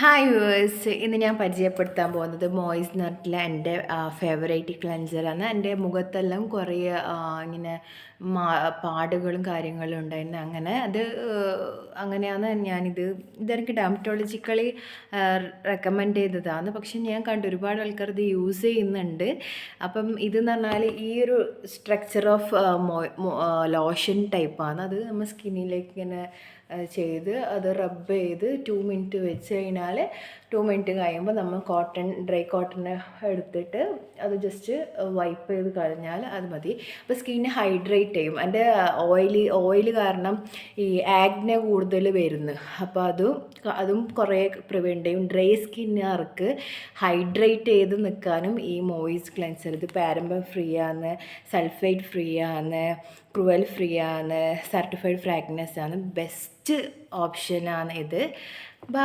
Hi viewers, ഇന്ന് ഞാൻ പരിചയപ്പെടുത്താൻ പോകുന്നത് മോയിസ്ചറിലെ എൻ്റെ ഫേവറേറ്റ് ക്ലെൻസറാണ്. എൻ്റെ മുഖത്തെല്ലാം കുറേ ഇങ്ങനെ പാടുകളും കാര്യങ്ങളും ഉണ്ടായിരുന്നു. അങ്ങനെ അങ്ങനെയാണ് ഇതെനിക്ക് ഡെർമറ്റോളജിക്കലി റെക്കമെൻഡ് ചെയ്തതാണ്. പക്ഷെ ഞാൻ കണ്ടു ഒരുപാട് ആൾക്കാർ ഇത് യൂസ് ചെയ്യുന്നുണ്ട്. അപ്പം ഇതെന്ന് പറഞ്ഞാൽ ഈ ഒരു സ്ട്രക്ചർ ഓഫ് ലോഷൻ ടൈപ്പാണ്. അത് നമ്മൾ സ്കിന്നിലേക്ക് ഇങ്ങനെ ചെയ്ത് അത് റബ്ബ് ചെയ്ത് 2 മിനിറ്റ് വെച്ച് കഴിഞ്ഞാൽ 2 മിനിറ്റ് കഴിയുമ്പോൾ നമ്മൾ ഡ്രൈ കോട്ടൺ എടുത്തിട്ട് അത് ജസ്റ്റ് വൈപ്പ് ചെയ്ത് കഴിഞ്ഞാൽ അത് മതി. അപ്പോൾ സ്കിന്ന് ഹൈഡ്രേറ്റ് ചെയ്യും. എൻ്റെ ഓയിൽ കാരണം ഈ ആഗ്നെ കൂടുതൽ വരുന്നു. അപ്പോൾ അതും കുറേ പ്രിവെൻറ്റ് ചെയ്യും. ഡ്രൈ സ്കിന്നുകാർക്ക് ഹൈഡ്രേറ്റ് ചെയ്ത് നിൽക്കാനും ഈ മോയിസ് ക്ലെൻസർ ഇത് പാരമ്പം ഫ്രീ ആണ്, സൾഫേറ്റ് ഫ്രീ ആണ്, ക്രുവൽ ഫ്രീ ആണ്, സർട്ടിഫൈഡ് ഫ്രാഗ്രൻസ് ആണ്. ബെസ്റ്റ് ഓപ്ഷനാണ് ഇത്. ബൈ.